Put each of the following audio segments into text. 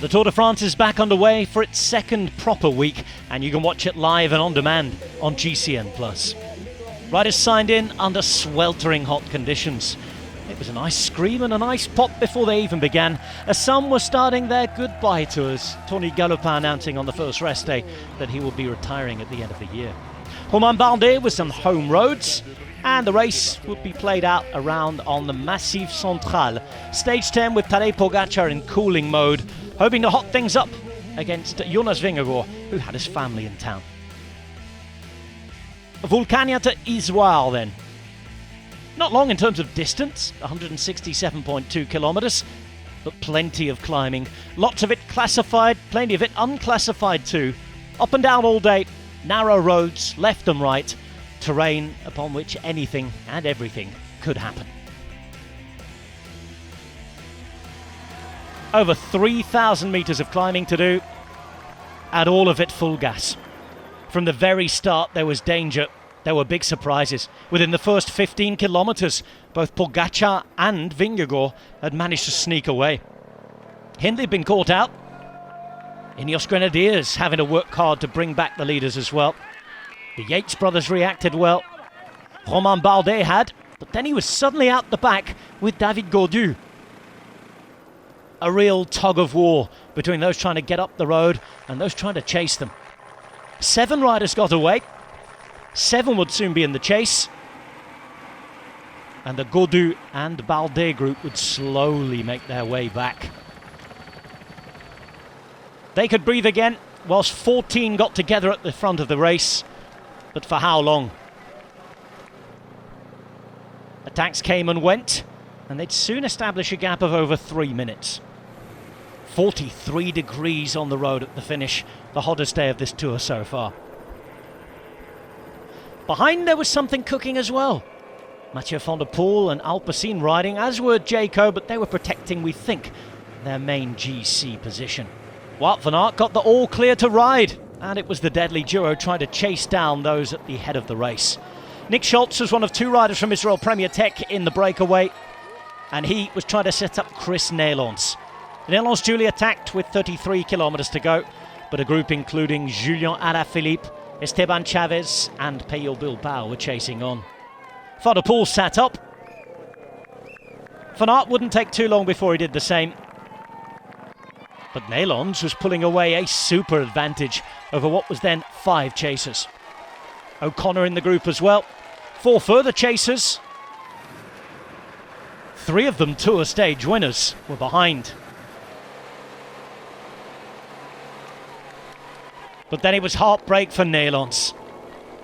The Tour de France is back underway for its second proper week, and you can watch it live and on demand on GCN+. Riders signed in under sweltering hot conditions. It was an ice scream and an ice pop before they even began, as some were starting their goodbye tours. Tony Galopin announcing on the first rest day that he will be retiring at the end of the year. Romain Bardet with some home roads, and the race would be played out around on the Massif Central. Stage 10 with Tadej Pogacar in cooling mode, hoping to hot things up against Jonas Vingegaard, who had his family in town. Vulcania to Issoire then. Not long in terms of distance, 167.2 kilometres, but plenty of climbing. Lots of it classified, plenty of it unclassified too. Up and down all day, narrow roads, left and right, terrain upon which anything and everything could happen. Over 3,000 metres of climbing to do, and all of it full gas. From the very start there was danger. There were big surprises. Within the first 15 kilometres, both Pogacar and Vingegaard had managed to sneak away. Hindley had been caught out. Ineos Grenadiers having to work hard to bring back the leaders as well. The Yates brothers reacted well. Romain Bardet had, but then he was suddenly out the back with David Gaudu. A real tug of war between those trying to get up the road and those trying to chase them. 7 riders got away. 7 would soon be in the chase. And the Gaudu and Bardet group would slowly make their way back. They could breathe again whilst 14 got together at the front of the race. But for how long? Attacks came and went, and they'd soon establish a gap of over 3 minutes. 43 degrees on the road at the finish, the hottest day of this tour so far. Behind there was something cooking as well. Mathieu van der Poel and Alpecin riding, as were Jayco, but they were protecting, we think, their main GC position. Wout van Aert got the all clear to ride, and it was the deadly duo trying to chase down those at the head of the race. Nick Schultz was one of 2 riders from Israel Premier Tech in the breakaway, and he was trying to set up Chris Nélonce. Nélonce duly attacked with 33 kilometres to go, but a group including Julien Alaphilippe, Esteban Chavez and Pello Bilbao were chasing on. Van der Poel sat up. Van Aert wouldn't take too long before he did the same. But Nélonce was pulling away a super advantage over what was then 5 chasers. O'Connor in the group as well. 4 further chasers. 3 of them Tour stage winners were behind. But then it was heartbreak for Nélonce.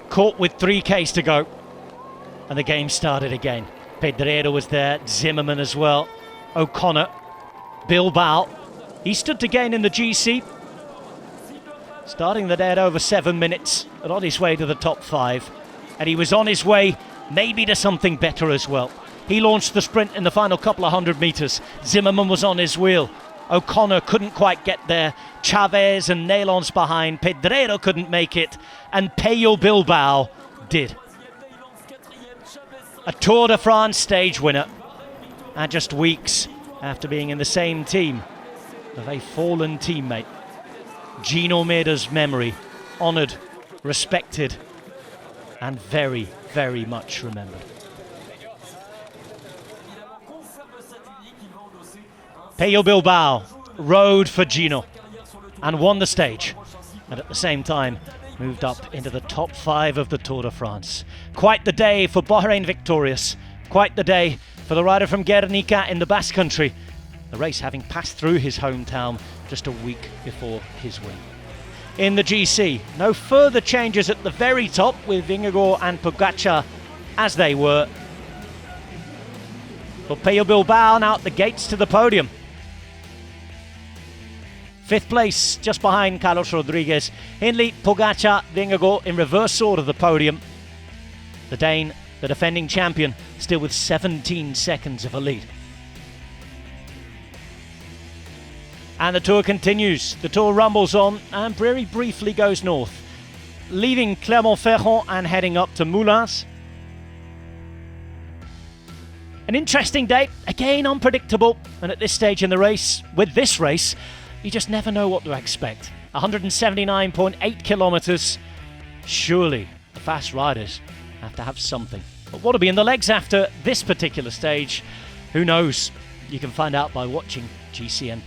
Caught with 3Ks to go. And the game started again. Pedreira was there, Zimmerman as well. O'Connor, Bilbao. He stood to gain in the GC. Starting the day at over 7 minutes and on his way to the top 5. And he was on his way maybe to something better as well. He launched the sprint in the final couple of 100 metres. Zimmerman was on his wheel. O'Connor couldn't quite get there. Chavez and Nélonce behind. Pedreira couldn't make it. And Pello Bilbao did. A Tour de France stage winner. And just weeks after being in the same team of a fallen teammate. Gino Meder's memory honoured, respected, and very, very much remembered. Pello Bilbao rode for Gino and won the stage, and at the same time moved up into the top 5 of the Tour de France. Quite the day for Bahrain Victorious, quite the day for the rider from Guernica in the Basque Country, the race having passed through his hometown just a week before his win. In the GC, no further changes at the very top, with Vingegaard and Pogacar as they were. But Pello Bilbao now at the gates to the podium. 5th place, just behind Carlos Rodriguez. Hindley, Pogacar, Vingegaard in reverse order the podium. The Dane, the defending champion, still with 17 seconds of a lead. And the Tour continues. The Tour rumbles on and very briefly goes north, leaving Clermont-Ferrand and heading up to Moulins. An interesting day, again unpredictable, and at this stage in the race, with this race, You just never know what to expect. 179.8 kilometres. Surely the fast riders have to have something. But what'll be in the legs after this particular stage? Who knows? You can find out by watching GCN+.